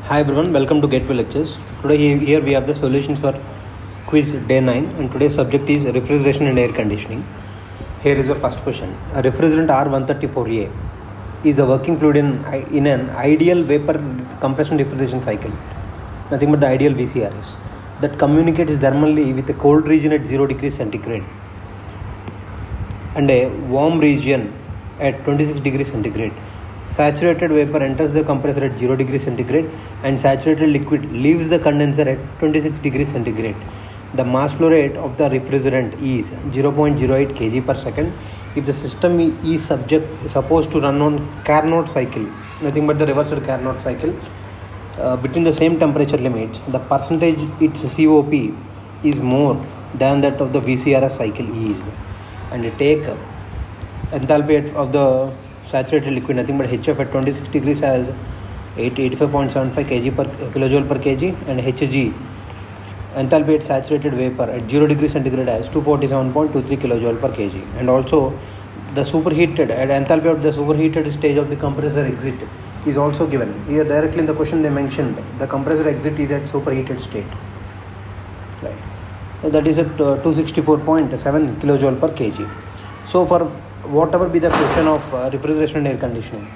Hi everyone, welcome to Gateway Lectures. Today here we have the solutions for quiz day 9 and today's subject is refrigeration and air conditioning. Here is the first question. A refrigerant R134A is a working fluid in an ideal vapor compression refrigeration cycle, nothing but the ideal VCRS, that communicates thermally with a cold region at 0 degrees centigrade and a warm region at 26 degrees centigrade. Saturated vapor enters the compressor at 0 degrees centigrade and saturated liquid leaves the condenser at 26 degrees centigrade. The mass flow rate of the refrigerant is 0.08 kg per second. If the system is supposed to run on Carnot cycle, nothing but the reversed Carnot cycle, between the same temperature limits, the percentage its COP is more than that of the VCRS cycle is. And take enthalpy of the saturated liquid, nothing but HF at 26 degrees as 85.75 kg per kilojoule per kg, and HG enthalpy at saturated vapor at 0 degrees centigrade as 247.23 kilojoule per kg. And also the superheated at enthalpy of the superheated stage of the compressor exit is also given. Here directly in the question they mentioned the compressor exit is at superheated state. Right. So that is at 264.7 kilojoule per kg. So for whatever be the question of refrigeration and air conditioning,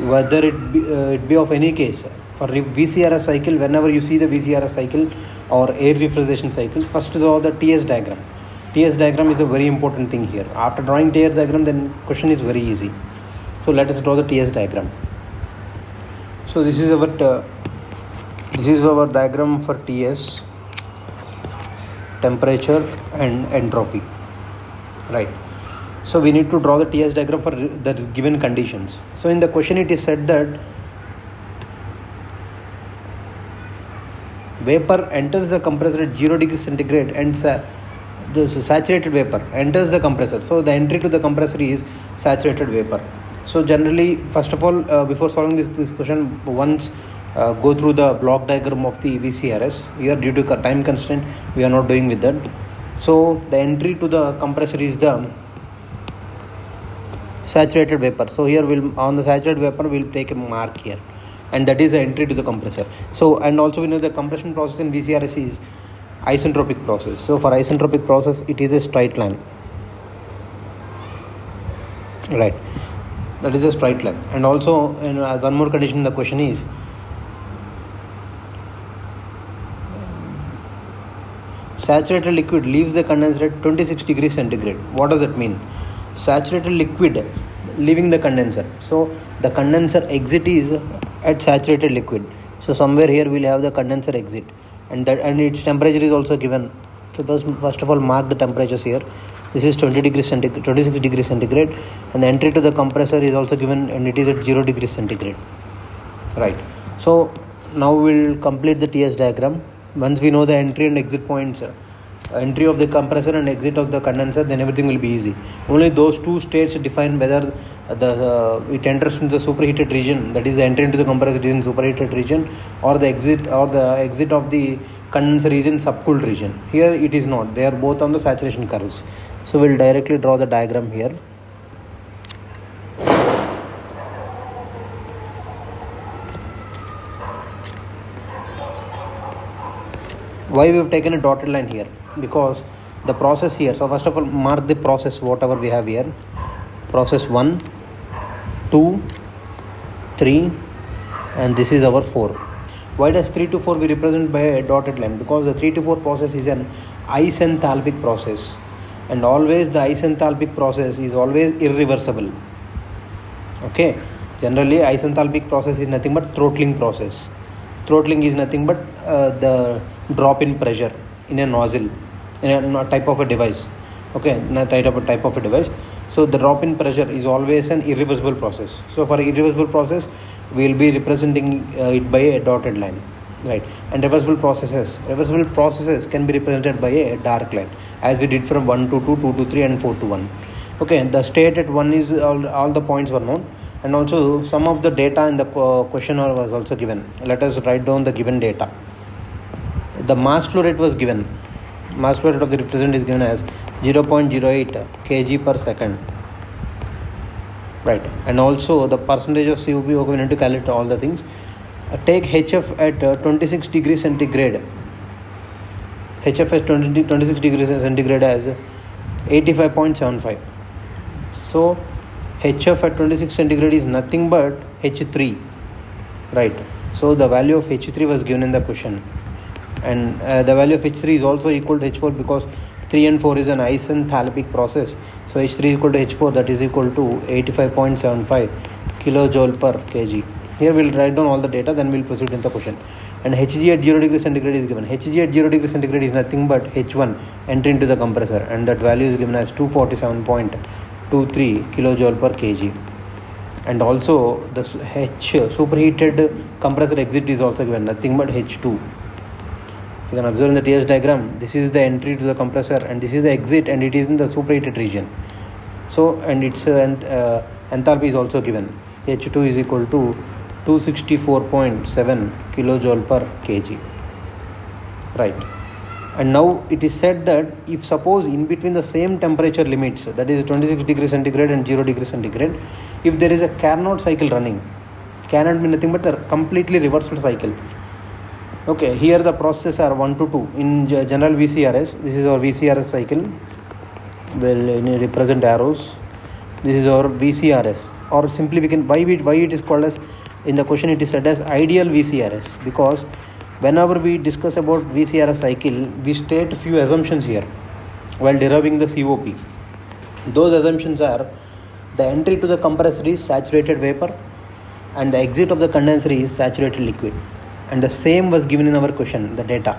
whether it be of any case, for VCRS cycle, whenever you see the VCRS cycle or air refrigeration cycles, first draw the TS diagram. TS diagram is a very important thing here. After drawing TS diagram, then question is very easy. So let us draw the TS diagram. So this is our diagram for TS, temperature and entropy, right? So we need to draw the TS diagram for the given conditions. So in the question it is said that vapor enters the compressor at 0 degrees centigrade and the saturated vapor enters the compressor. So the entry to the compressor is saturated vapor. So generally, first of all, before solving this question, once go through the block diagram of the VCRS. Here due to time constraint, we are not doing with that. So the entry to the compressor is the saturated vapor. So here on the saturated vapor we'll take a mark here, and that is the entry to the compressor. So and also we know the compression process in VCRS is isentropic process. So for isentropic process it is a straight line, right? That is a straight line. And also one more condition in the question is saturated liquid leaves the condenser at 26 degrees centigrade. What does that mean? Saturated liquid leaving the condenser. So the condenser exit is at saturated liquid. So somewhere here we'll have the condenser exit, and its temperature is also given. So first of all mark the temperatures here. This is 26 degrees centigrade, and the entry to the compressor is also given, and it is at 0 degrees centigrade, right? So now we'll complete the TS diagram. Once we know the entry and exit points, entry of the compressor and exit of the condenser, then everything will be easy. Only those two states define whether it enters into the superheated region, that is the entry into the compressor is in superheated region, or the exit of the condenser is in subcooled region. Here it is not. They are both on the saturation curves. So we'll directly draw the diagram here. Why we have taken a dotted line here? Because the process here, so first of all mark the process whatever we have here. Process 1, 2, 3, and this is our 4. Why does 3 to 4 we represent by a dotted line? Because the 3 to 4 process is an isenthalpic process, and always the isenthalpic process is always irreversible. Okay, generally isenthalpic process is nothing but throttling process. Throttling is nothing but the drop in pressure in a nozzle, in a type of a device. Okay, type of a device. So the drop in pressure is always an irreversible process. So for irreversible process we will be representing it by a dotted line, right? And reversible processes can be represented by a dark line, as we did from 1 to 2, 2 to 3, and 4 to 1. Okay, the state at 1 is all the points were known, and also some of the data in the question was also given. Let us write down the given data. The mass flow rate was given. Mass flow rate of the refrigerant is given as 0.08 kg per second, right? And also the percentage of COP, we need to calculate all the things. Take HF at 26 degrees centigrade. HF at 26 degrees centigrade as 85.75. So HF at 26 centigrade is nothing but H3, right? So the value of H3 was given in the question, and the value of H3 is also equal to H4 because 3 and 4 is an isenthalpic process. So H3 is equal to H4, that is equal to 85.75 kilojoule per kg. Here we'll write down all the data, then we'll proceed in the question. And Hg at 0 degree centigrade is given. Hg at 0 degree centigrade is nothing but H1 entry into the compressor, and that value is given as 247.23 kilojoule per kg. And also the superheated compressor exit is also given, nothing but H2. You can observe in the TS diagram, this is the entry to the compressor and this is the exit, and it is in the superheated region. So, and its enthalpy is also given. H2 is equal to 264.7 kilojoule per kg, right? And now it is said that if suppose in between the same temperature limits, that is 26 degree centigrade and 0 degree centigrade, if there is a Carnot cycle running, Carnot means nothing but a completely reversed cycle. Okay, here the processes are 1 to 2 in general VCRS. This is our VCRS cycle. Well, represent arrows. This is our VCRS, or simply we can why it is called as, in the question it is said as ideal VCRS, because whenever we discuss about VCRS cycle, we state few assumptions here while deriving the COP. Those assumptions are: the entry to the compressor is saturated vapor and the exit of the condenser is saturated liquid, and the same was given in our question, the data,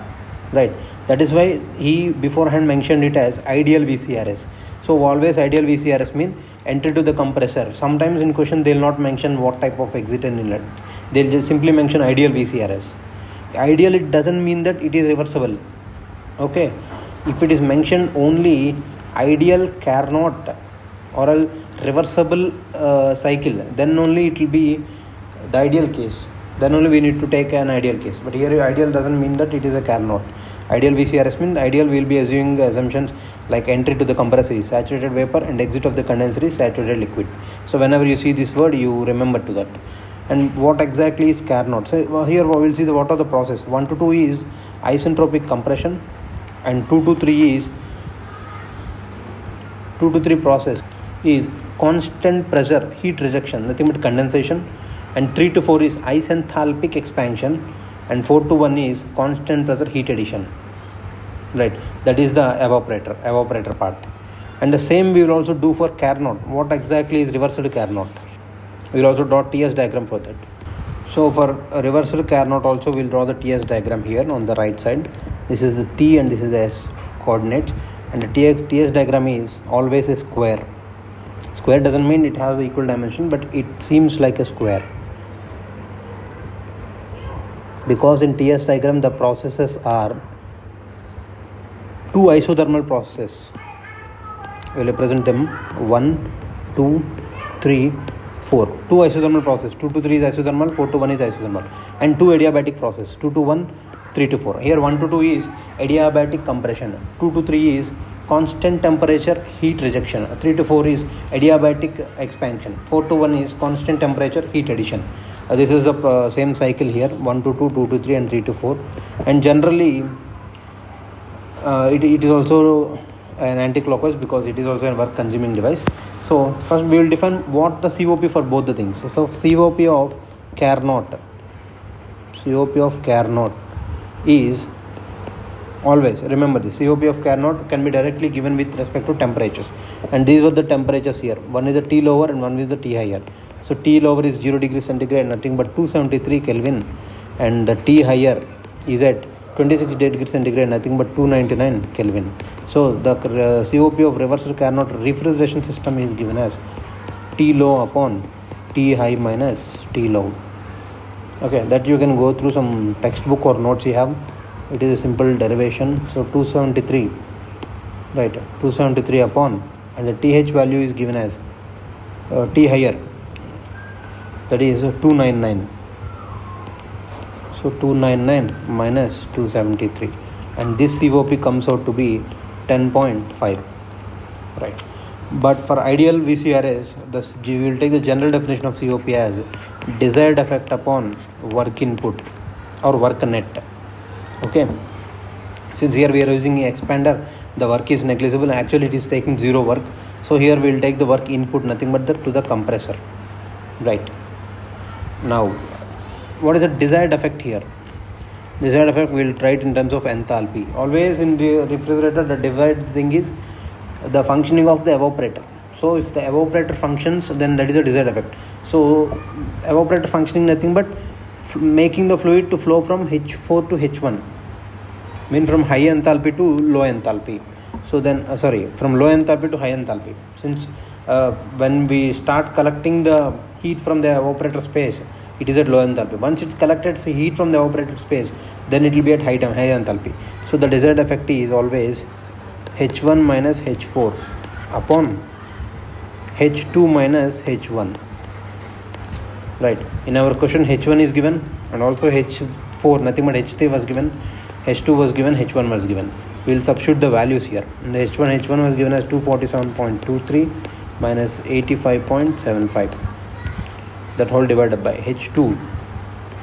right? That is why he beforehand mentioned it as ideal VCRS. So always ideal VCRS mean entry to the compressor. Sometimes in question they will not mention what type of exit and inlet, they'll just simply mention ideal VCRS. Ideal, it doesn't mean that it is reversible. Okay, if it is mentioned only ideal Carnot or a reversible cycle, then only it will be the ideal case, then only we need to take an ideal case. But here ideal doesn't mean that it is a Carnot. Ideal VCRS means ideal will be assuming assumptions like entry to the compressor is saturated vapor and exit of the condenser is saturated liquid. So whenever you see this word, you remember to that. And what exactly is Carnot? So here we will see what are the process. 1 to 2 is isentropic compression, and 2 to 3 process is constant pressure heat rejection, nothing but condensation, and 3 to 4 is isenthalpic expansion, and 4 to 1 is constant pressure heat addition, right? That is the evaporator part. And the same we will also do for Carnot. What exactly is reversed Carnot? We will also draw TS diagram for that. So for a reversed Carnot also we will draw the TS diagram here on the right side. This is the T and this is the S coordinates, and the TS diagram is always a square. Square doesn't mean it has equal dimension, but it seems like a square, because in TS diagram the processes are two isothermal processes. We will represent them 1, 2, 3, 4. Two isothermal process. 2 to 3 is isothermal, 4 to 1 is isothermal, and 2 adiabatic process. 2 to 1, 3 to 4. Here 1 to 2 is adiabatic compression. 2 to 3 is constant temperature heat rejection. 3 to 4 is adiabatic expansion. 4 to 1 is constant temperature heat addition. This is the same cycle here: 1 to 2, 2 to 3, and 3 to 4. And generally it is also an anti-clockwise because it is also a work consuming device. So first we will define what the COP for both the things. So COP of Carnot is always, remember this, COP of Carnot can be directly given with respect to temperatures, and these are the temperatures here. One is the T lower and one is the T higher. So T lower is 0 degree centigrade, nothing but 273 Kelvin, and the T higher is at 26 degrees centigrade, nothing but 299 Kelvin. So the COP of reversed Carnot refrigeration system is given as T low upon T high minus T low. Okay, that you can go through some textbook or notes you have. It is a simple derivation. So 273, right? 273 upon, and the TH value is given as T higher, that is 299. So 299 minus 273, and this COP comes out to be 10.5, right? But for ideal VCRS, we will take the general definition of COP as desired effect upon work input or work net. Okay, since here we are using expander, the work is negligible. Actually, it is taking zero work. So here we will take the work input, nothing but to the compressor. Right. Now, what is the desired effect here? Desired effect we will try it in terms of enthalpy. Always in the refrigerator, the desired thing is the functioning of the evaporator. So if the evaporator functions, then that is a desired effect. So evaporator functioning nothing but making the fluid to flow from H4 to H1, mean from high enthalpy to low enthalpy. So then from low enthalpy to high enthalpy. Since when we start collecting the heat from the evaporator space, it is at low enthalpy. Once it's collected heat from the evaporator space, then it will be at high enthalpy. So the desired effect is always H1 minus H4 upon H2 minus H1. Right. In our question, H1 is given and also H4, nothing but H3 was given, H2 was given, H1 was given. We will substitute the values here. In the H1 was given as 247.23 minus 85.75. That whole divided by H2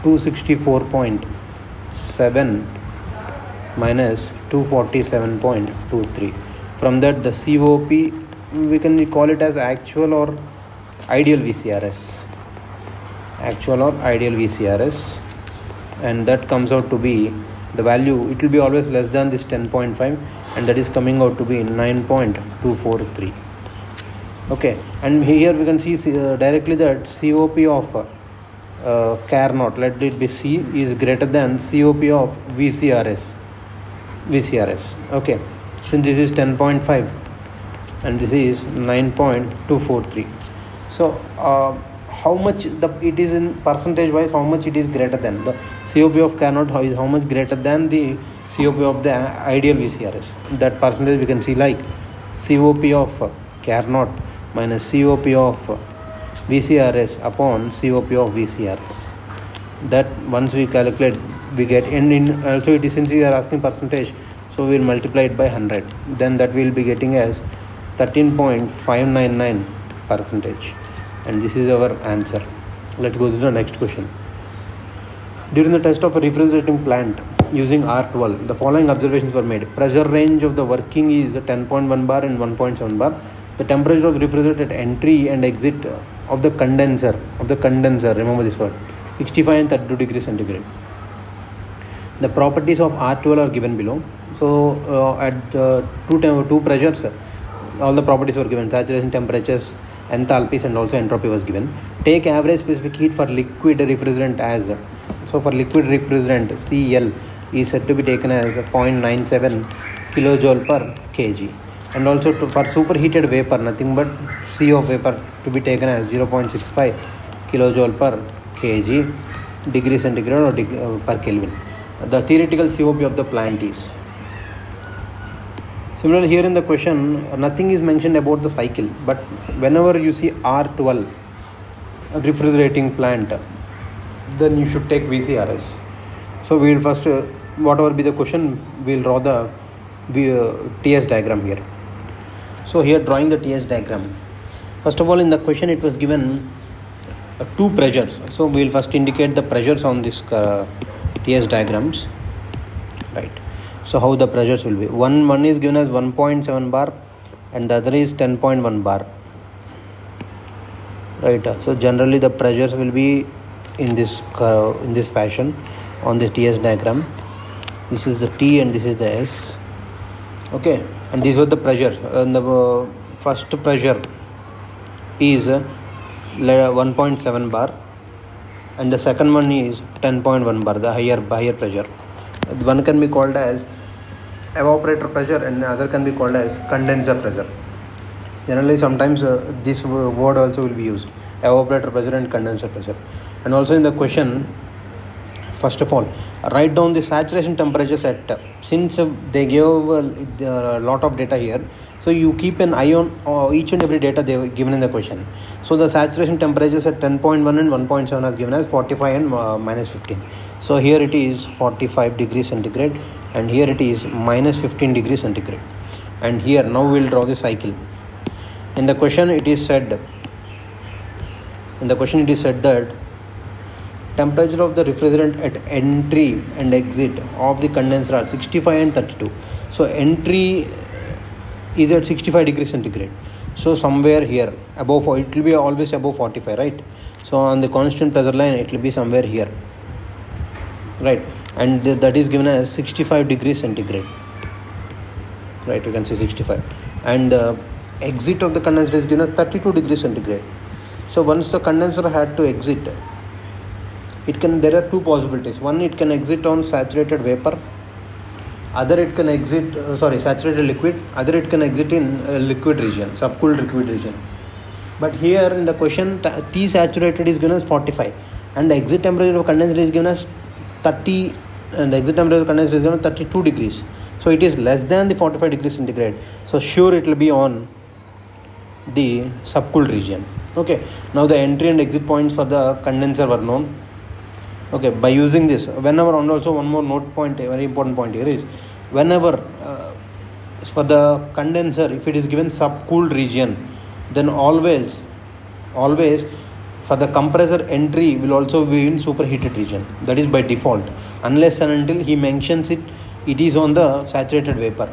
264.7 minus 247.23. From that the COP we can call it as actual or ideal VCRS. Actual or ideal VCRS, and that comes out to be the value, it will be always less than this 10.5, and that is coming out to be 9.243. Okay, and here we can see directly that COP of Carnot, let it be C, is greater than COP of VCRS. Okay, since this is 10.5 and this is 9.243. So how much it is in percentage wise, how much it is greater than the COP of Carnot, how much greater than the COP of the ideal VCRS. That percentage we can see like COP of Carnot minus COP of VCRS upon COP of VCRS. That once we calculate, we get, and in also it is, since we are asking percentage, so we will multiply it by 100. Then that we will be getting as 13.599 percentage. And this is our answer. Let's go to the next question. During the test of a refrigerating plant using R12, the following observations were made. Pressure range of the working is 10.1 bar and 1.7 bar. The temperature of the refrigerator at entry and exit of the condenser, remember this word, 65 and 32 degrees centigrade. The properties of R12 are given below. So at two pressures, all the properties were given: saturation temperatures, enthalpies, and also entropy was given. Take average specific heat for liquid refrigerant as, so for liquid refrigerant CL is said to be taken as 0.97 kilojoule per kg, and also for superheated vapor, nothing but CO vapor, to be taken as 0.65 kilojoule per kg degree centigrade or per Kelvin. The theoretical COP of the plant is. Similarly, here in the question, nothing is mentioned about the cycle, but whenever you see R12, a refrigerating plant, then you should take VCRS. So we will first, whatever be the question, we will draw the TS diagram here. So here drawing the TS diagram. First of all, in the question it was given two pressures. So we will first indicate the pressures on this TS diagrams. Right. So how the pressures will be? One is given as 1.7 bar and the other is 10.1 bar. Right. So generally the pressures will be in this fashion on the TS diagram. This is the T and this is the S. Okay. And these were the pressures. And the first pressure is 1.7 bar and the second one is 10.1 bar, the higher pressure. One can be called as evaporator pressure and other can be called as condenser pressure. Generally sometimes this word also will be used, evaporator pressure and condenser pressure. And also in the question, first of all, write down the saturation temperature set. Since they gave a lot of data here, so you keep an eye on each and every data they were given in the question. So the saturation temperatures at 10.1 and 1.7 is given as 45 and minus 15. So here it is 45 degrees centigrade and here it is minus 15 degrees centigrade. And here now we will draw the cycle. In the question it is said that temperature of the refrigerant at entry and exit of the condenser are 65 and 32. So entry is at 65 degrees centigrade. So somewhere here above, it will be always above 45, right? So on the constant pressure line it will be somewhere here, right? And that is given as 65 degrees centigrade, right? You can say 65. And exit of the condenser is given as 32 degrees centigrade. So once the condenser had to exit, there are two possibilities. One, it can exit on saturated vapor, other it can exit saturated liquid, other it can exit in liquid region, subcooled liquid region. But here in the question, T saturated is given as 45 and the exit temperature of condenser is given as 30, and the exit temperature of condenser is given as 32 degrees. So it is less than the 45 degrees centigrade. So sure it will be on the subcooled region. Okay, now the entry and exit points for the condenser were known. Okay, by using this, whenever, and also one more note point, a very important point here is, whenever for the condenser, if it is given subcooled region, then always for the compressor entry will also be in superheated region. That is by default, unless and until he mentions it is on the saturated vapor.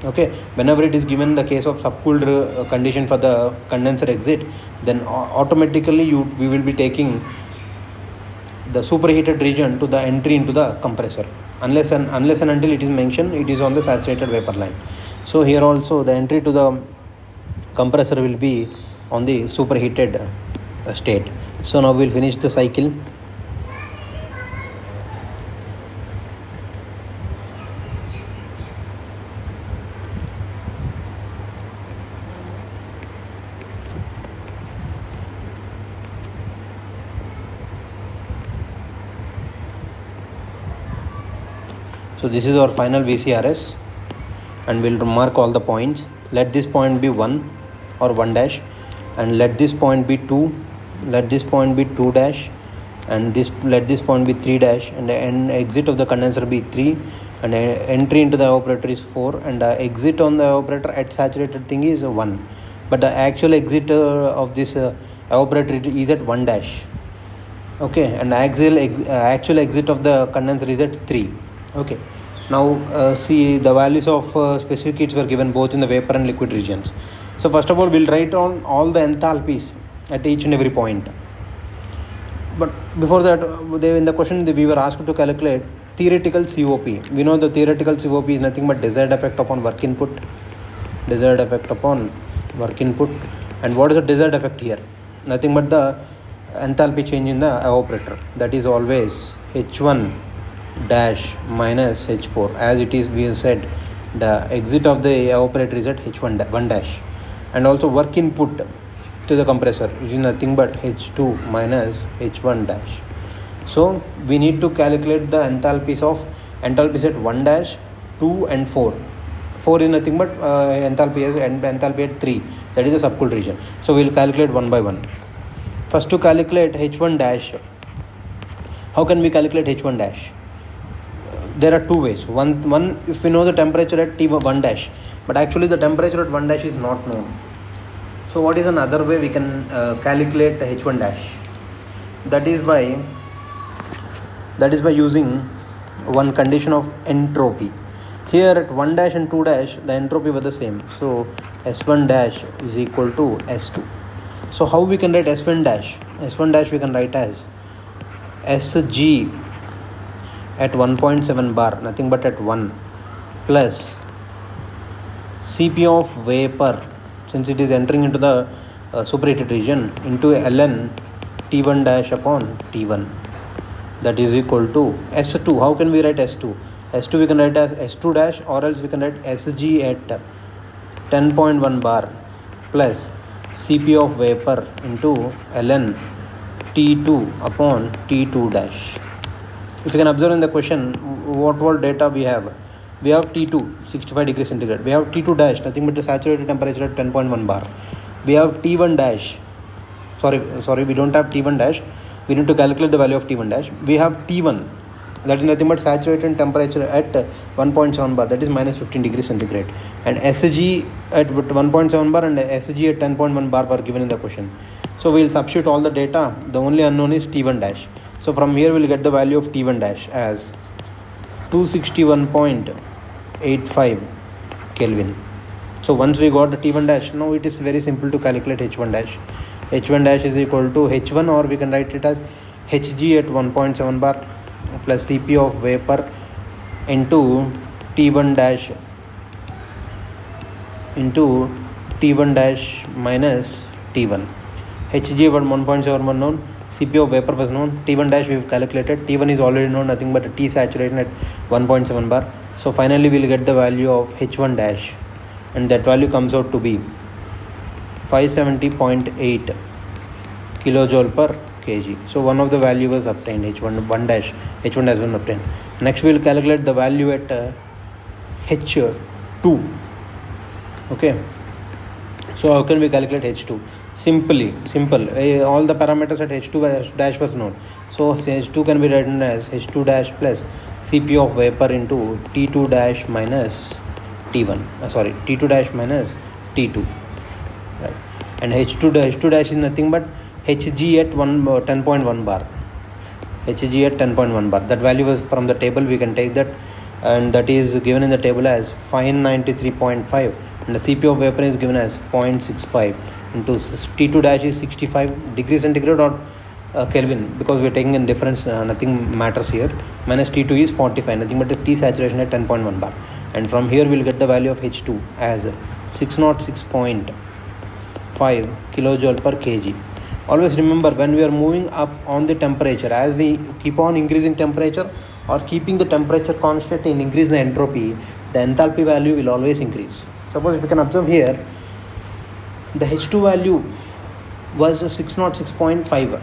Okay, whenever it is given the case of subcooled condition for the condenser exit, then automatically we will be taking the superheated region to the entry into the compressor, unless and until it is mentioned it is on the saturated vapor line. So here also the entry to the compressor will be on the superheated state. So now we'll finish the cycle. So this is our final VCRS, and we'll mark all the points. Let this point be 1 or 1 dash, and let this point be 2, let this point be 2 dash, and let this point be 3 dash, and the exit of the condenser be 3, and entry into the evaporator is 4, and the exit on the evaporator at saturated thing is 1. But the actual exit of this evaporator is at 1 dash. Okay, and actual exit of the condenser is at 3. Okay, now see the values of specific heats were given both in the vapor and liquid regions. So first of all, we'll write on all the enthalpies at each and every point. But before that, in the question we were asked to calculate theoretical COP. We know the theoretical COP is nothing but desired effect upon work input. And what is the desired effect here? Nothing but the enthalpy change in the evaporator. That is always H1 dash minus H4, as it is we have said the exit of the evaporator is at H1 1 dash, and also work input to the compressor which is nothing but H2 minus H1 dash. So we need to calculate the enthalpies at 1 dash, 2 and 4. 4 is nothing but enthalpy at 3, that is the subcooled region. So we will calculate one by one. First, to calculate H1 dash, how can we calculate H1 dash? There are two ways. One, if we know the temperature at T1 dash, but actually the temperature at 1 dash is not known. So what is another way we can calculate H1 dash? That is by using one condition of entropy. Here at 1 dash and 2 dash the entropy were the same. So S1 dash is equal to S2. So how we can write S1 dash? S1 dash we can write as Sg at 1.7 bar, nothing but at 1, plus Cp of vapor, since it is entering into the superheated region, into ln T1 dash upon T1, that is equal to S2. How can we write S2? S2 we can write as S2 dash, or else we can write Sg at 10.1 bar plus Cp of vapor into ln T2 upon T2 dash. If you can observe in the question, what data we have? We have T2 65 degrees centigrade. We have T2 dash, nothing but the saturated temperature at 10.1 bar. We have T1 dash. Sorry, we don't have T1 dash. We need to calculate the value of T1 dash. We have T1 that is nothing but saturated temperature at 1.7 bar, that is minus 15 degrees centigrade, and SG at 1.7 bar and SG at 10.1 bar were given in the question. So we will substitute all the data. The only unknown is T1 dash. So from here we will get the value of T1 dash as 261.85 Kelvin. So once we got the T1 dash, now it is very simple to calculate H1 dash. H1 dash is equal to H1, or we can write it as Hg at 1.7 bar plus Cp of vapor into T1 dash minus T1. Hg at 1.7 known, Cp of vapor was known, T1 dash we have calculated. T1 is already known, nothing but T saturation at 1.7 bar. So finally we will get the value of H1 dash, and that value comes out to be 570.8 kilojoule per kg. So one of the value was obtained, H1 dash has been obtained. Next we will calculate the value at H2. Okay, so how can we calculate H2? Simple. All the parameters at H2 dash was known. So H2 can be written as H2 dash plus Cp of vapor into T2 dash minus T1. T2 dash minus T2. Right. And H2 dash is nothing but Hg at 10.1 bar. Hg at 10.1 bar. That value was from the table. We can take that, and that is given in the table as 593.5. And the Cp of vapor is given as 0.65 into T2 dash is 65 degrees centigrade or Kelvin, because we are taking in difference, nothing matters here. Minus T2 is 45, nothing but the T saturation at 10.1 bar. And from here we will get the value of H2 as 606.5 kilojoule per kg. Always remember, when we are moving up on the temperature, as we keep on increasing temperature or keeping the temperature constant and increase the entropy, the enthalpy value will always increase. Suppose if you can observe here, the H2 value was 606.5.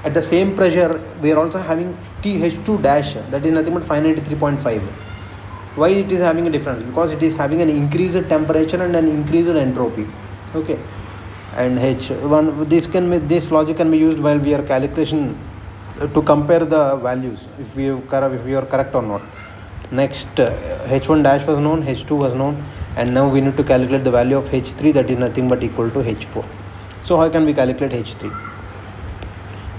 At the same pressure, we are also having H2 dash, that is nothing but 593.5. Why it is having a difference? Because it is having an increased temperature and an increased entropy. Okay, and H1, this logic can be used while we are calculation to compare the values if we are correct or not. Next, H1 dash was known, H2 was known, and now we need to calculate the value of H3, that is nothing but equal to H4. So how can we calculate H3?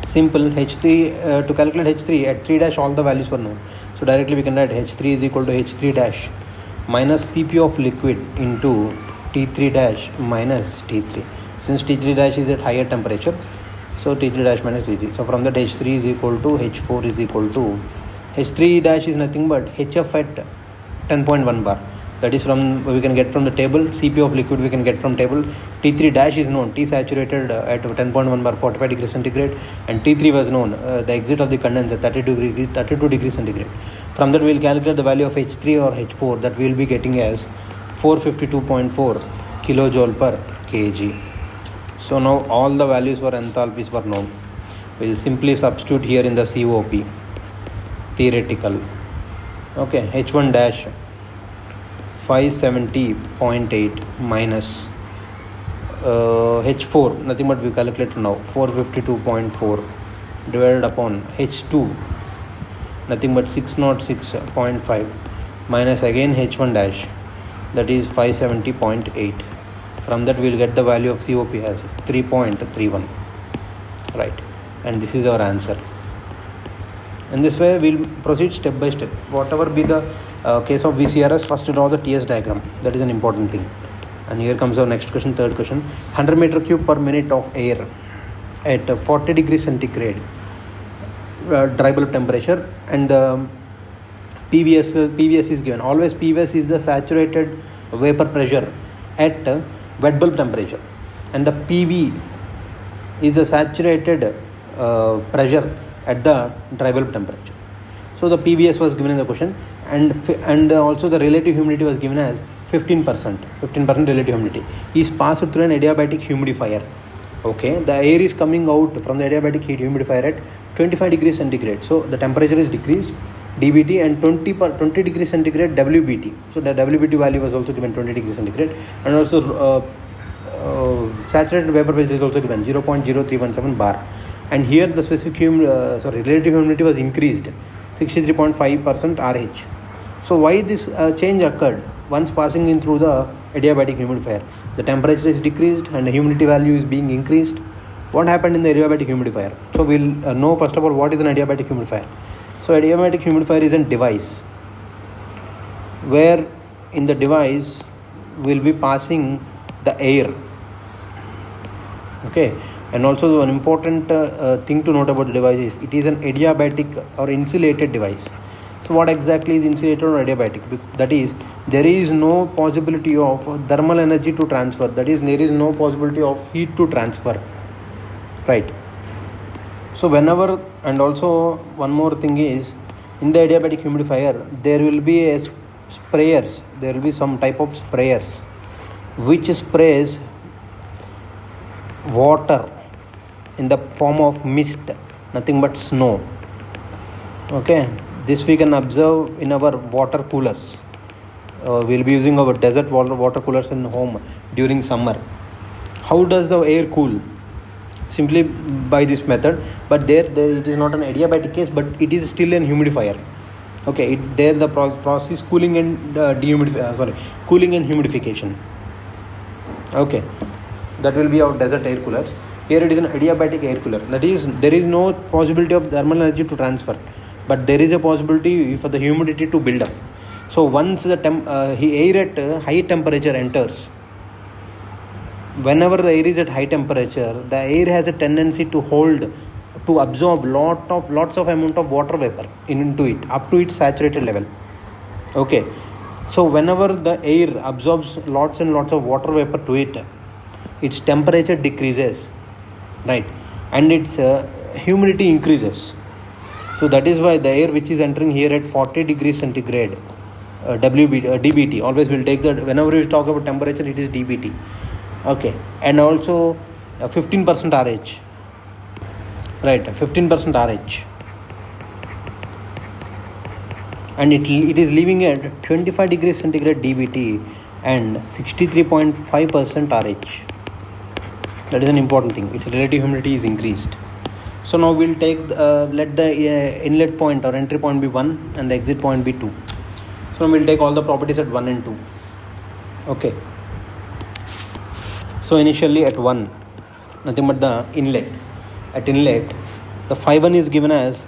Simple. H3 to calculate H3 at 3 dash all the values were known. So directly we can write H3 is equal to H3 dash minus Cp of liquid into T3 dash minus T3. Since T3 dash is at higher temperature, so T3 dash minus T3. So from that H3 is equal to H4 is equal to H3 dash is nothing but HF at 10.1 bar. That is from we can get from the table. Cp of liquid we can get from table. T3 dash is known, T saturated at 10.1 bar 45 degrees centigrade, and T3 was known, the exit of the condenser 32 degrees centigrade. From that we will calculate the value of H3 or H4, that we will be getting as 452.4 kilojoule per kg. So now all the values for enthalpies were known. We will simply substitute here in the COP theoretical. Okay, H1 dash 570.8 minus H4, nothing but we calculate now 452.4 divided upon H2, nothing but 606.5 minus again H1 dash, that is 570.8. From that we will get the value of COP as 3.31. right, and this is our answer. In this way we will proceed step by step. Whatever be the case of VCRS, first draw the TS diagram. That is an important thing. And here comes our next question, third question. 100 meter cube per minute of air at 40 degrees centigrade dry bulb temperature, and the PVS is given. Always PVS is the saturated vapor pressure at wet bulb temperature, and the PV is the saturated pressure at the dry bulb temperature. So the PVS was given in the question, and also the relative humidity was given as 15% relative humidity is passed through an adiabatic humidifier. Okay, the air is coming out from the adiabatic heat humidifier at 25 degrees centigrade. So the temperature is decreased dBT, and 20 degrees centigrade WBT. So the WBT value was also given 20 degrees centigrade, and also saturated vapor pressure is also given 0.0317 bar. and here the specific relative humidity was increased 63.5% RH. So why this change occurred? Once passing in through the adiabatic humidifier, the temperature is decreased and the humidity value is being increased. What happened in the adiabatic humidifier? So we'll know first of all what is an adiabatic humidifier. So adiabatic humidifier is a device where in the device will be passing the air. Okay, and also an important thing to note about the device is it is an adiabatic or insulated device. So what exactly is insulated or adiabatic? That is, there is no possibility of thermal energy to transfer. That is, there is no possibility of heat to transfer. Right. So whenever, and also one more thing is, in the adiabatic humidifier, there will be a sprayers. There will be some type of sprayers which sprays water in the form of mist, nothing but snow. Okay, this we can observe in our water coolers. We'll be using our desert water coolers in home during summer. How does the air cool? Simply by this method, but there it is not an adiabatic case, but it is still an humidifier. Okay, there the process cooling and cooling and humidification. Okay, that will be our desert air coolers. Here it is an adiabatic air cooler. That is, there is no possibility of thermal energy to transfer, but there is a possibility for the humidity to build up. So once the air at high temperature enters, whenever the air is at high temperature, the air has a tendency to absorb lots of amount of water vapor into it up to its saturated level. Okay, so whenever the air absorbs lots and lots of water vapor to it, its temperature decreases, right, and its humidity increases. So that is why the air which is entering here at 40 degrees centigrade, dBT, always will take that. Whenever we talk about temperature, it is dBT. Okay, and also 15% RH, right, 15% RH, and it is leaving at 25 degrees centigrade dBT and 63.5% RH. That is an important thing. Its relative humidity is increased. So now we'll take let the inlet point or entry point be 1 and the exit point be 2. So we'll take all the properties at 1 and 2. Okay. So initially at 1, nothing but the inlet. At inlet, the phi 1 is given as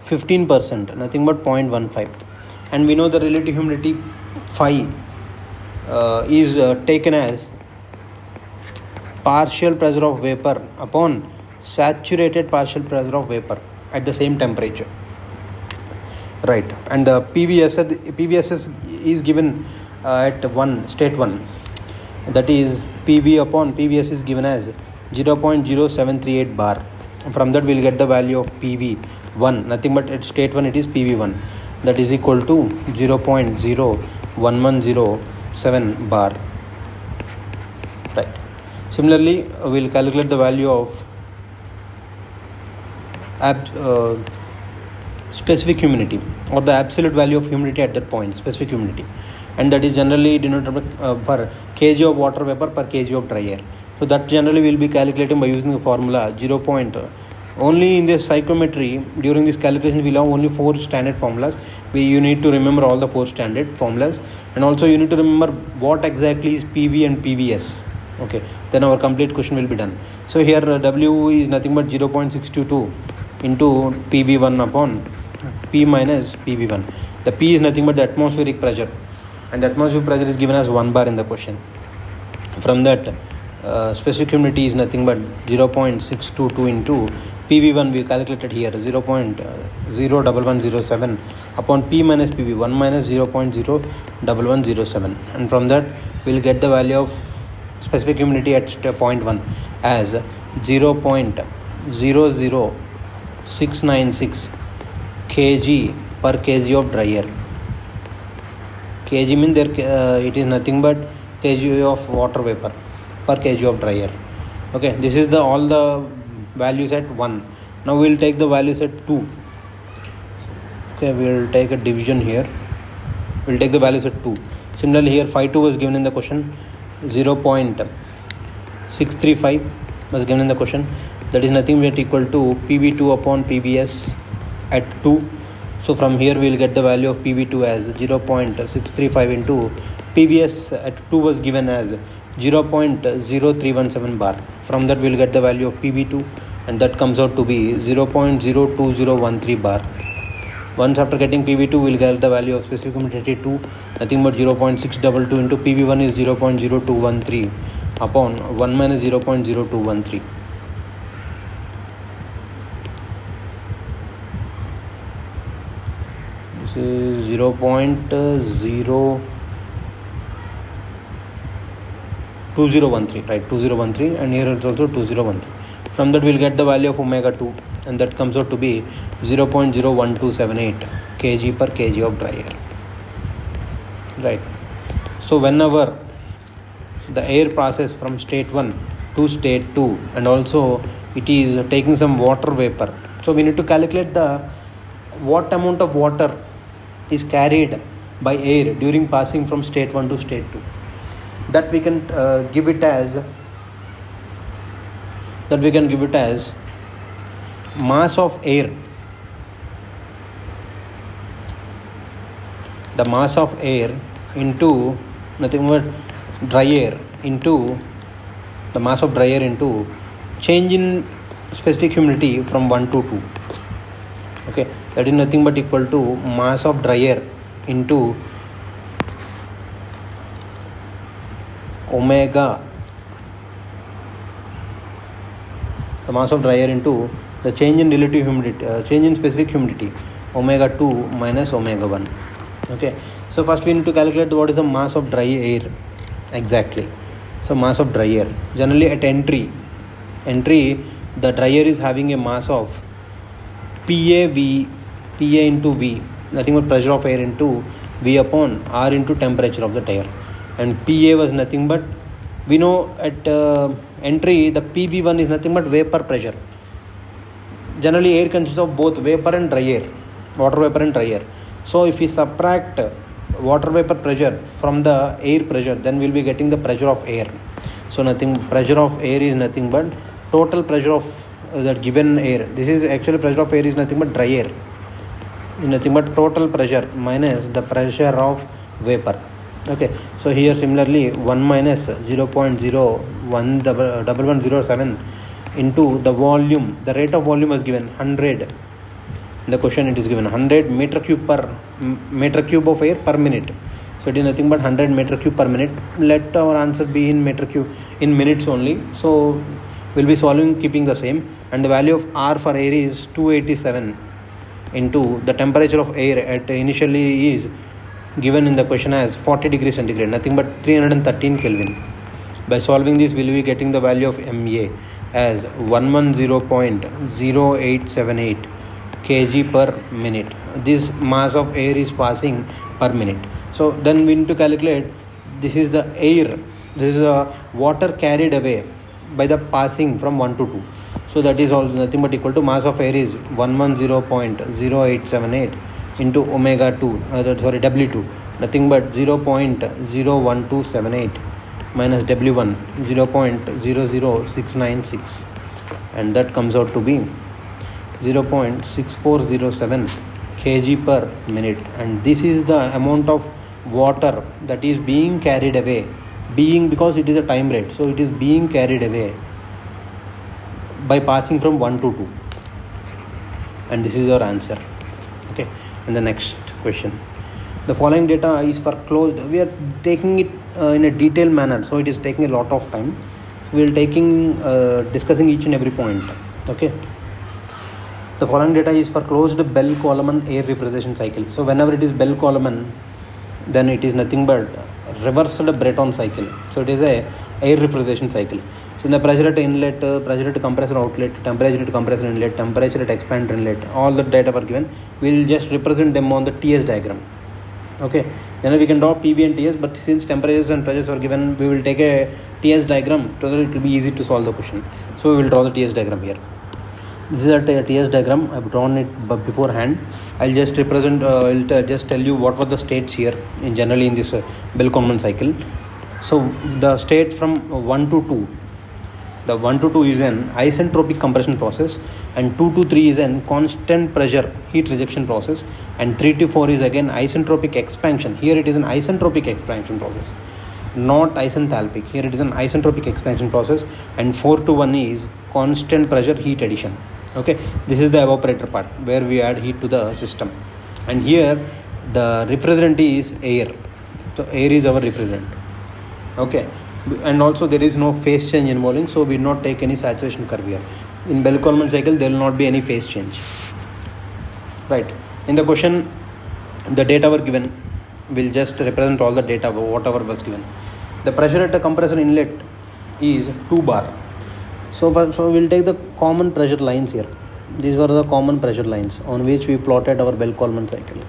15%, nothing but 0.15. And we know the relative humidity phi is taken as partial pressure of vapor upon saturated partial pressure of vapor at the same temperature. Right. And the PVSS is given at state 1. That is, PV upon PVS is given as 0.0738 bar. From that we'll get the value of PV1, nothing but at state 1 it is PV1, that is equal to 0.01107 bar. Right. Similarly, we'll calculate the value of specific humidity, or the absolute value of humidity at that point, specific humidity, and that is generally denoted for kg of water vapor per kg of dry air. So that generally we'll be calculating by using the formula 0. Only in this psychrometry, during this calculation we'll have only 4 standard formulas. You need to remember all the 4 standard formulas, and also you need to remember what exactly is PV and PVS. Okay, then our complete question will be done. So here W is nothing but 0.622 into PV1 upon P minus PV1. The P is nothing but the atmospheric pressure, and the atmospheric pressure is given as 1 bar in the question. From that, specific humidity is nothing but 0.622 into PV1 we calculated here 0.01107 upon P minus PV 1 minus 0.01107, and from that we'll get the value of specific humidity at point 1 as 0.00696 kg per kg of dry air. Kg means it is nothing but kg of water vapor per kg of dry air. Okay, this is all the values at 1. Now we'll take the values at 2. Okay, we'll take a division here. We'll take the values at 2. Similarly, here phi 2 was given in the question, 0.635 was given in the question, that is nothing but equal to PV2 upon PVS at 2. So from here we will get the value of PV2 as 0.635 into PVS at 2 was given as 0.0317 bar. From that we will get the value of PV2, and that comes out to be 0.02013 bar. Once after getting PV2 we will get the value of specific humidity 2, nothing but 0.622 into PV1 is 0.0213 upon 1 minus 0.0213. This is 0.2013, right? 2013, and here it's also 2013. From that we'll get the value of omega 2, and that comes out to be 0.01278 kg per kg of dry air, right? So whenever the air passes from state 1 to state 2, and also it is taking some water vapor, so we need to calculate what amount of water is carried by air during passing from state 1 to state 2. That we can give it as mass of air. The mass of air into nothing but dry air into the mass of dry air into change in specific humidity from 1 to 2. Okay, that is nothing but equal to mass of dry air into omega, the mass of dry air into the change in relative humidity, change in specific humidity, omega 2 minus omega 1. Okay, so first we need to calculate what is the mass of dry air exactly. So mass of dry air, generally at entry the dry air is having a mass of Pa into V, nothing but pressure of air into V upon R into temperature of the air. And Pa was nothing but, we know at entry the PV1 is nothing but vapor pressure. Generally air consists of both vapor and dry air, water vapor and dry air. So if we subtract water vapor pressure from the air pressure, then we will be getting the pressure of air. So pressure of air is nothing but total pressure of that given air. This is actually pressure of air is nothing but dry air, nothing but total pressure minus the pressure of vapor. Okay, so here similarly 1 minus 0.011107 into the volume. The rate of volume was given 100. In the question it is given 100 meter cube of air per minute. So it is nothing but 100 meter cube per minute. Let our answer be in meter cube in minutes only. So we'll be solving keeping the same, and the value of R for air is 287 into the temperature of air at initially is given in the question as 40 degrees centigrade, nothing but 313 Kelvin. By solving this we will be getting the value of MA as 110.0878 kg per minute. This mass of air is passing per minute. So then we need to calculate, this is the air, this is the water carried away by the passing from 1 to 2. So that is also nothing but equal to mass of air is 110.0878 into omega 2, W2, nothing but 0.01278 minus W1, 0.00696, and that comes out to be 0.6407 kg per minute. And this is the amount of water that is being carried away, because it is a time rate, so it is being carried away by passing from 1 to 2, and this is your answer. Okay, and the next question, the following data is for closed. We are taking it in a detailed manner, so it is taking a lot of time. So we are discussing each and every point. Okay, the following data is for closed Bell-Coleman air refrigeration cycle. So whenever it is Bell-Coleman, then it is nothing but reversed Breton cycle. So it is a air refrigeration cycle. So in the pressure at inlet, pressure at compressor outlet, temperature at compressor inlet, temperature at expander inlet, all the data were given. We will just represent them on the TS diagram. Okay, then we can draw PV and TS, but since temperatures and pressures are given, we will take a TS diagram so that it will be easy to solve the question. So we will draw the TS diagram here. This is a TS diagram. I've drawn it beforehand. I'll just represent, I'll just tell you what were the states here in generally in this Bell-Coleman cycle. So the state from 1 to 2, The 1 to 2 is an isentropic compression process, and 2 to 3 is an constant pressure heat rejection process, and 3 to 4 is again isentropic expansion. Here it is an isentropic expansion process, not isenthalpic. Here it is an isentropic expansion process, and 4 to 1 is constant pressure heat addition. Okay, this is the evaporator part where we add heat to the system, and here the refrigerant is air. So air is our refrigerant. Okay, and also there is no phase change involving, so we will not take any saturation curve here. In Bell-Coleman cycle there will not be any phase change. Right, in the question the data were given, we'll just represent all the data whatever was given. The pressure at a compressor inlet is 2 bar. So we'll take the common pressure lines here. These were the common pressure lines on which we plotted our Bell-Coleman cycle.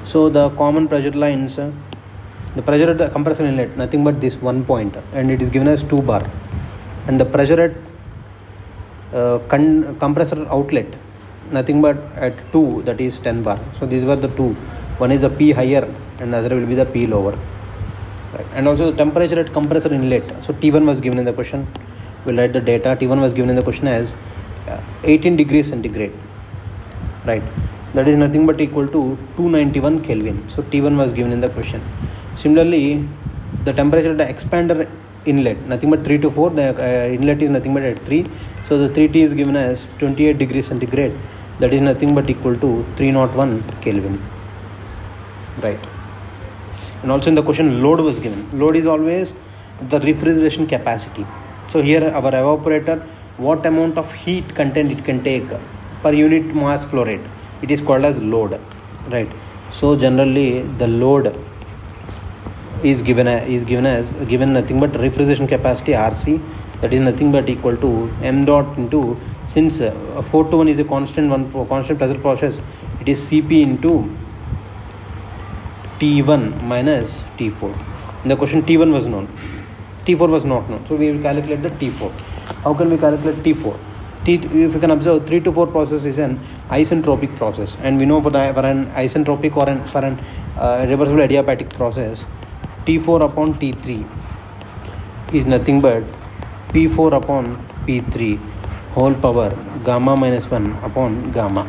So the common pressure lines, the pressure at the compressor inlet nothing but this 1 point, and it is given as 2 bar, and the pressure at compressor outlet nothing but at 2, that is 10 bar. So these were the two. One is the P higher and other will be the P lower. Right. And also the temperature at compressor inlet. So T1 was given in the question. We'll write the data. T1 was given in the question as 18 degrees centigrade. Right. That is nothing but equal to 291 Kelvin. So T1 was given in the question. Similarly, the temperature at the expander inlet nothing but 3 to 4. The inlet is nothing but at 3. So the 3T is given as 28 degrees centigrade. That is nothing but equal to 301 Kelvin. Right. And also in the question load was given. Load is always the refrigeration capacity. So here our evaporator, what amount of heat content it can take per unit mass flow rate, it is called as load. Right. So generally the load is given nothing but refrigeration capacity RC, that is nothing but equal to m dot into, since 4 to 1 is a constant pressure process, it is Cp into T1 minus T4. In the question T1 was known, T4 was not known, so we will calculate the T4. How can we calculate T4? If you can observe, 3 to 4 process is an isentropic process, and we know for an isentropic or for an reversible adiabatic process, T4 upon T3 is nothing but P4 upon P3 whole power gamma minus 1 upon gamma.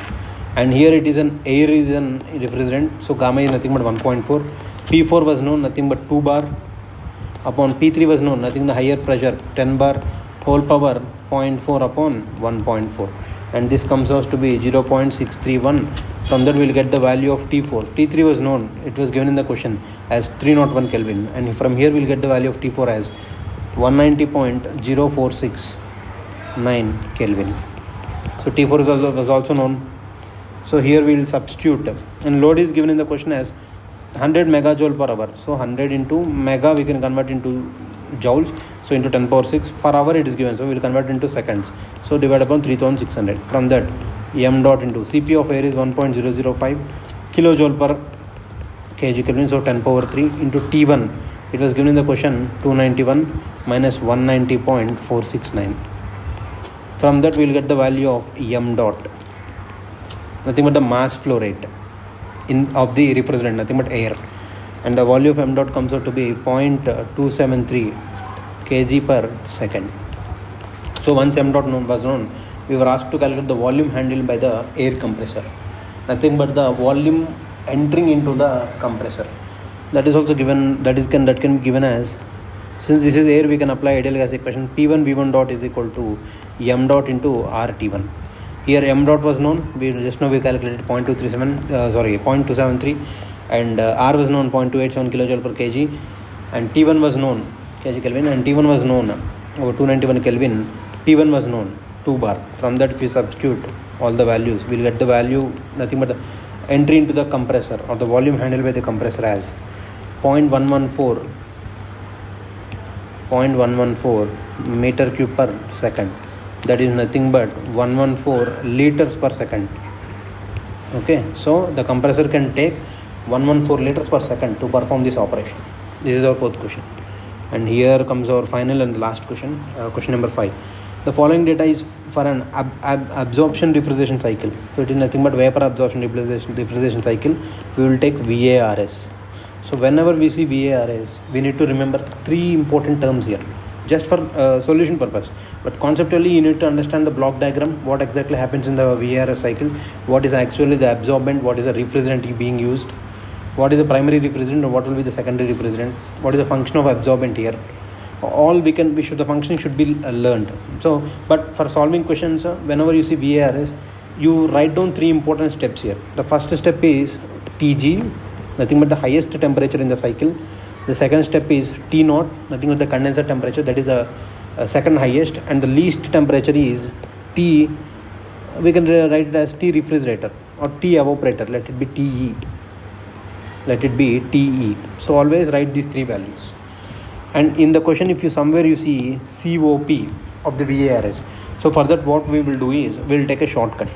And here it is an air is an refrigerant, so gamma is nothing but 1.4. P4 was known, nothing but 2 bar upon P3 was known, nothing the higher pressure 10 bar whole power 0.4 upon 1.4, and this comes out to be 0.631. From that we will get the value of T4. T3 was known, it was given in the question as 301 Kelvin, and from here we will get the value of T4 as 190.0469 Kelvin. So T4 was also known. So here we will substitute, and load is given in the question as 100 megajoule per hour. So 100 into mega we can convert into joules, so into 10 power 6 per hour it is given, so we will convert into seconds. So divide upon 3600. From that m dot into Cp of air is 1.005 kilojoule per kg Kelvin, so 10 power 3 into T1, it was given in the question 291 minus 190.469. From that we will get the value of m dot, nothing but the mass flow rate of the refrigerant, nothing but air, and the value of m dot comes out to be 0.273 kg per second. So once m dot was known, we were asked to calculate the volume handled by the air compressor, nothing but the volume entering into the compressor. That is also given, that can be given as, since this is air, we can apply ideal gas equation P1 V1 dot is equal to m dot into RT1. Here m dot was known, we just now we calculated 0.273, and R was known 0.287 kilojoule per kg, and T1 was known kg Kelvin, and T1 was known over 291 Kelvin. P1 was known 2 bar. From that if we substitute all the values, we will get the value nothing but the entry into the compressor or the volume handled by the compressor as 0.114 meter cube per second, that is nothing but 114 liters per second. Okay, so the compressor can take 114 liters per second to perform this operation. This is our fourth question, and here comes our final and last question, question number 5. The following data is for an absorption refrigeration cycle. So it is nothing but vapor absorption refrigeration cycle. We will take VARS. So whenever we see VARS, we need to remember 3 important terms here. just for solution purpose. But conceptually you need to understand the block diagram, what exactly happens in the VARS cycle, what is actually the absorbent, what is the refrigerant being used, what is the primary refrigerant or what will be the secondary refrigerant, what is the function of absorbent here. All the functioning should be learned. So but for solving questions, whenever you see VARS, you write down 3 important steps here. The first step is TG, nothing but the highest temperature in the cycle. The second step is T0, nothing but the condenser temperature, that is the second highest, and the least temperature is T. We can write it as T refrigerator or T evaporator. Let it be TE. Let it be TE. So always write these 3 values. And in the question, if you somewhere you see COP of the VARS, so for that what we will do is we will take a shortcut.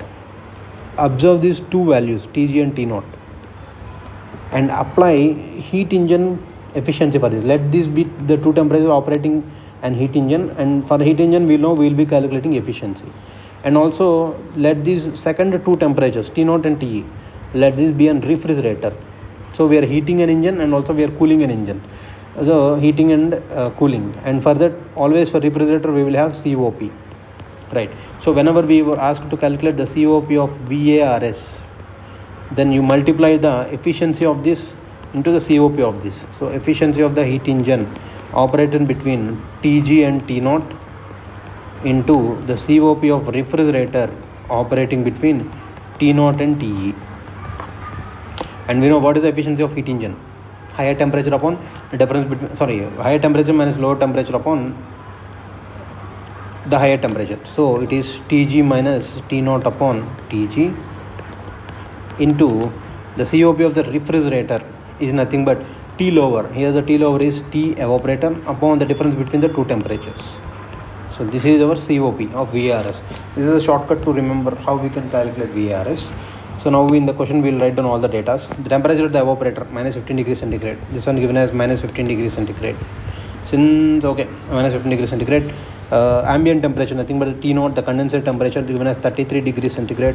Observe these 2 values TG and T0 and apply heat engine efficiency for this. Let this be the 2 temperatures operating and heat engine, and for the heat engine we know we will be calculating efficiency. And also let these second 2 temperatures T0 and TE, let this be a refrigerator. So we are heating an engine and also we are cooling an engine. So heating and cooling, and for that always for refrigerator we will have COP, right? So whenever we were asked to calculate the COP of VARS, then you multiply the efficiency of this into the COP of this. So efficiency of the heat engine operated between TG and T0 into the COP of refrigerator operating between T0 and TE. And we know what is the efficiency of heat engine. Higher temperature upon the difference between, higher temperature minus lower temperature upon the higher temperature. So it is TG minus T0 upon TG into the COP of the refrigerator is nothing but T lower. Here the T lower is T evaporator upon the difference between the 2 temperatures. So this is our COP of VARS. This is a shortcut to remember how we can calculate VARS. So now in the question we will write down all the data. The temperature of the evaporator minus 15 degrees centigrade. This one given as minus 15 degrees centigrade. Since minus 15 degrees centigrade. Ambient temperature nothing but T0, the condenser temperature given as 33 degrees centigrade.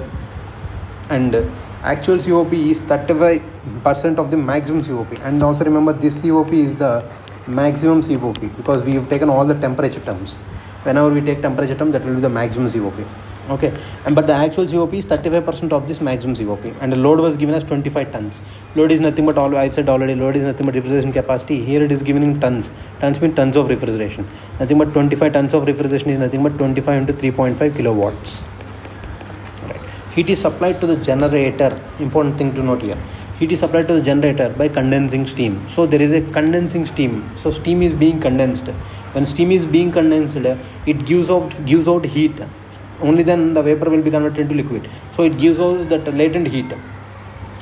And actual COP is 35% of the maximum COP. And also remember this COP is the maximum COP because we have taken all the temperature terms. Whenever we take temperature term, that will be the maximum COP. Okay, but the actual COP is 35% of this maximum COP, and the load was given as 25 tons. Load is nothing but I've said already, load is nothing but refrigeration capacity. Here it is given in tons. Tons mean tons of refrigeration. Nothing but 25 tons of refrigeration is nothing but 25 into 3.5 kilowatts. Right. Heat is supplied to the generator. Important thing to note here. Heat is supplied to the generator by condensing steam. So there is a condensing steam. So steam is being condensed. When steam is being condensed, it gives out heat. Only then the vapor will be converted into liquid. So it gives us that latent heat,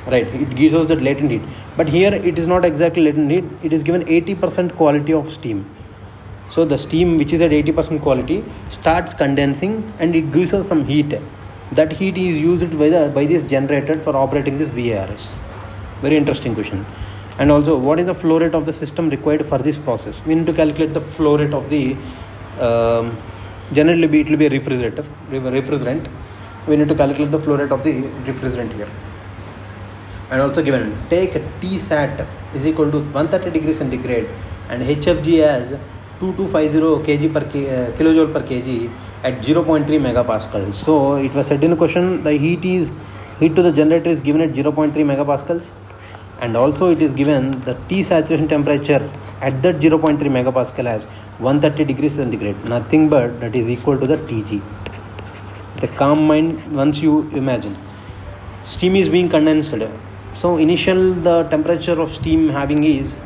right? It gives us that latent heat. But here it is not exactly latent heat. It is given 80% quality of steam. So the steam which is at 80% quality starts condensing and it gives us some heat. That heat is used by this generator for operating this VARS. Very interesting question. And also, what is the flow rate of the system required for this process? We need to calculate the flow rate of the generally it will be a refrigerant. We need to calculate the flow rate of the refrigerant here. And also given, take Tsat is equal to 130 degrees centigrade and HFG as 2250 kilojoule per kg at 0.3 megapascal. So it was said in the question, the heat to the generator is given at 0.3 megapascals, and also it is given the T saturation temperature at that 0.3 megapascal as 130 degrees centigrade, nothing but that is equal to the TG. The calm mind, once you imagine steam is being condensed, so the temperature of steam having is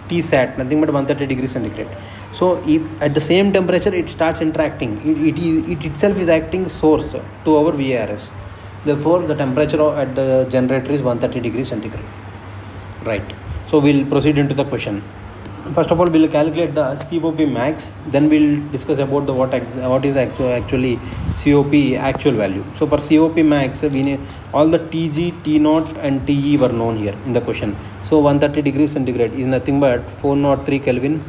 Tsat, nothing but 130 degrees centigrade. So if at the same temperature it starts interacting, it itself is acting source to our VARS. Therefore the temperature at the generator is 130 degrees centigrade. Right. So we'll proceed into the question. First of all, we'll calculate the COP max. Then we'll discuss about the what is actually COP actual value. So for COP max, we need all the TG, T0 and TE were known here in the question. So 130 degrees centigrade is nothing but 403 Kelvin,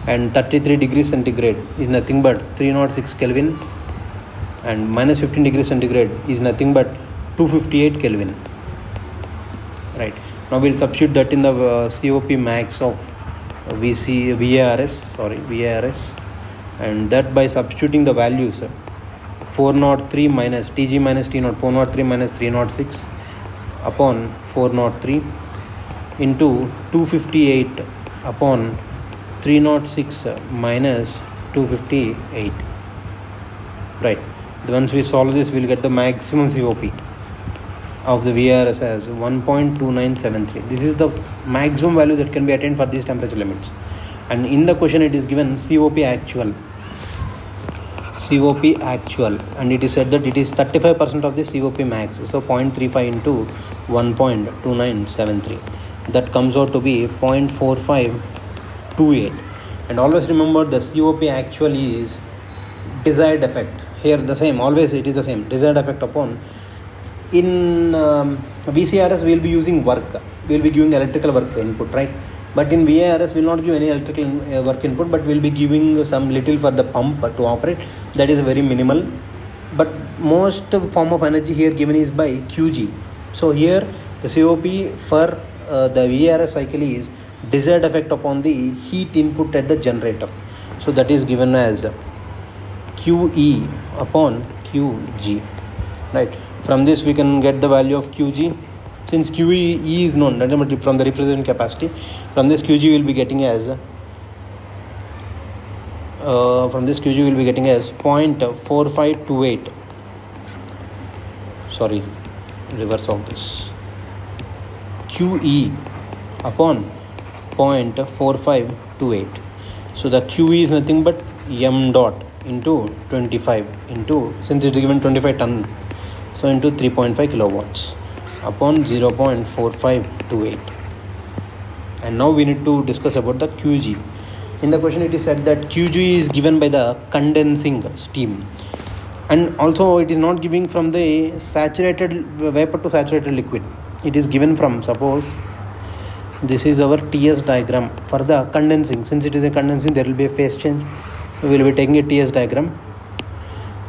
and 33 degrees centigrade is nothing but 306 Kelvin, and minus 15 degrees centigrade is nothing but 258 Kelvin. Right. Now we'll substitute that in the COP max of VARS, and that by substituting the values 403 minus TG minus T0, 403 minus 306 upon 403 into 258 upon 306 minus 258. Right. Once we solve this, we'll get the maximum COP of the VARS as 1.2973. This is the maximum value that can be attained for these temperature limits. And in the question it is given COP actual, and it is said that it is 35% of the COP max. So 0.35 into 1.2973. That comes out to be 0.4528. And always remember the COP actual is desired effect. Here the same, always it is the same, desired effect upon. In VCRS we will be using work, we will be giving electrical work input, right? But in VARS we will not give any electrical work input, but we will be giving some little for the pump to operate. That is very minimal, but most form of energy here given is by QG. So here the COP for the VARS cycle is desired effect upon the heat input at the generator. So that is given as QE upon QG, right? From this we can get the value of QG. Since QE is known from the refrigerant capacity, from this QG will be getting as 0.4528. Sorry, reverse of this. QE upon 0.4528. So the QE is nothing but m dot into 25 into, since it is given 25 ton, so into 3.5 kilowatts upon 0.4528. And now we need to discuss about the QG. In the question it is said that QG is given by the condensing steam, and also it is not giving from the saturated vapor to saturated liquid. It is given from, suppose this is our TS diagram for the condensing. Since it is a condensing, there will be a phase change. We will be taking a TS diagram,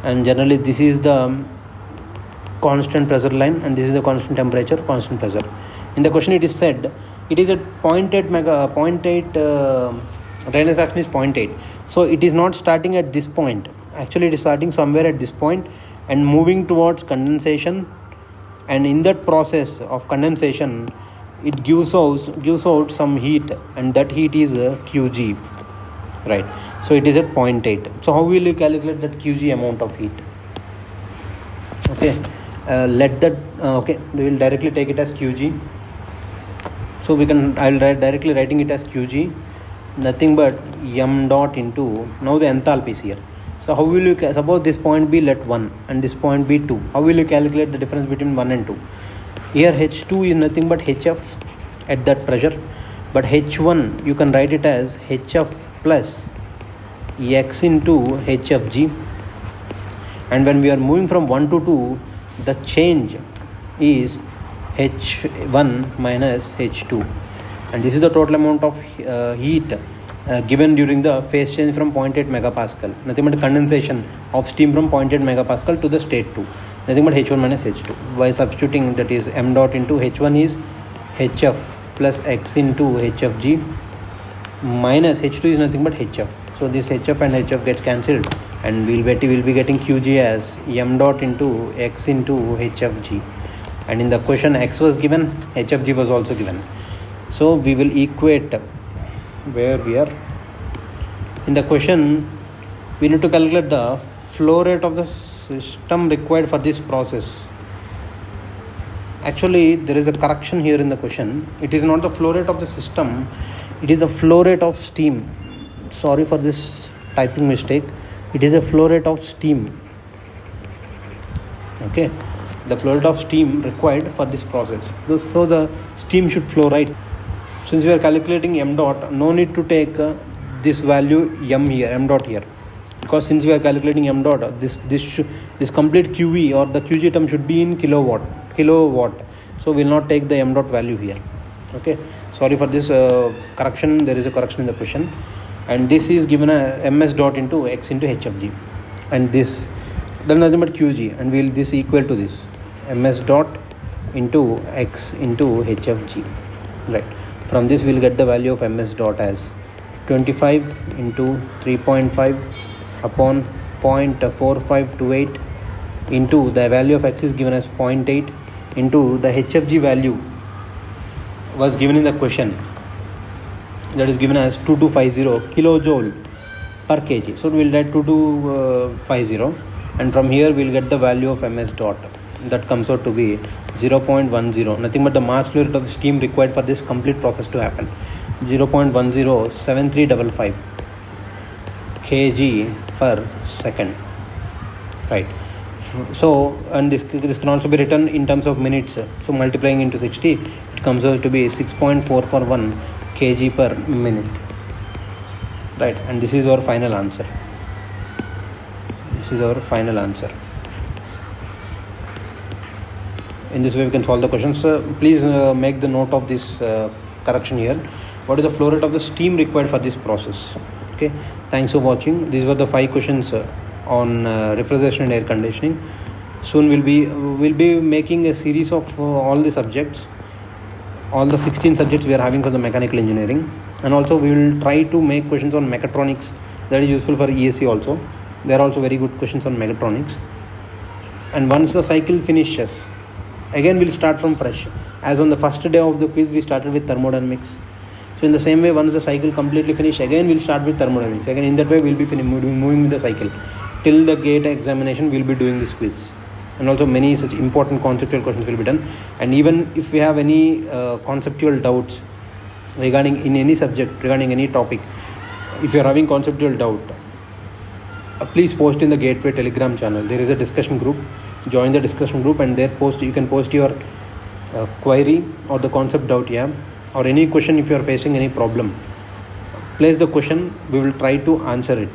and generally this is the constant pressure line, and this is the constant temperature, constant pressure. In the question it is said it is at 0.8 Rayleigh fraction is 0.8. So it is not starting at this point. Actually it is starting somewhere at this point and moving towards condensation, and in that process of condensation it gives out some heat, and that heat is QG, right? So it is at 0.8. So how will you calculate that QG amount of heat? Okay, okay, we will directly take it as QG. So I will directly writing it as QG, nothing but m dot into, now the enthalpy is here. So how will you, suppose this point be let 1 and this point be 2, how will you calculate the difference between 1 and 2? Here H2 is nothing but HF at that pressure, but H1 you can write it as HF plus X into HFG, and when we are moving from 1 to 2, the change is H1 minus H2, and this is the total amount of heat given during the phase change from 0.8 megapascal, nothing but condensation of steam from 0.8 megapascal to the state 2, nothing but H1 minus H2. By substituting, that is m dot into H1 is HF plus X into HFG minus H2 is nothing but HF. So this HF and HF gets cancelled, and we'll be getting QG as m dot into X into HFG. And in the question X was given, HFG was also given. So we will equate where we are. In the question we need to calculate the flow rate of the system required for this process. Actually there is a correction here in the question. It is not the flow rate of the system, it is the flow rate of steam. Sorry for this typing mistake. It is a flow rate of steam. Okay, the flow rate of steam required for this process. So the steam should flow, right? Since we are calculating m dot, no need to take this value m here, m dot here, because since we are calculating m dot, this complete QE or the QG term should be in kilowatt. So we will not take the m dot value here. Okay, sorry for this correction. There is a correction in the question, and this is given as ms dot into X into HFG, and this then nothing but QG, and will this equal to this ms dot into X into HFG, right? From this we will get the value of ms dot as 25 into 3.5 upon 0.4528 into the value of x is given as 0.8 into the HFG value was given in the question, that is given as 2250 kilojoule per kg. So we'll write 2250 and from here we'll get the value of ms dot, that comes out to be 0.10, nothing but the mass flow rate of the steam required for this complete process to happen, 0.107355 kg per second, right? So, and this can also be written in terms of minutes, so multiplying into 60 it comes out to be 6.441 kg per minute, right? And this is our final answer. In this way we can solve the questions. Please make the note of this correction here. What is the flow rate of the steam required for this process? Okay, thanks for watching. These were the 5 questions on refrigeration and air conditioning. Soon we'll be making a series of all the subjects, all the 16 subjects we are having for the mechanical engineering, and also we will try to make questions on mechatronics, that is useful for ESE also. There are also very good questions on mechatronics. And once the cycle finishes, again we'll start from fresh. As on the first day of the quiz we started with thermodynamics. So in the same way, once the cycle completely finished, again we'll start with thermodynamics. Again in that way we'll be moving with the cycle till the gate examination. We'll be doing this quiz, and also many such important conceptual questions will be done. And even if we have any conceptual doubts regarding in any subject, regarding any topic, if you are having conceptual doubt, please post in the Gateway Telegram channel. There is a discussion group. Join the discussion group, and there you can post your query or the concept doubt you have, or any question. If you are facing any problem, place the question, we will try to answer it.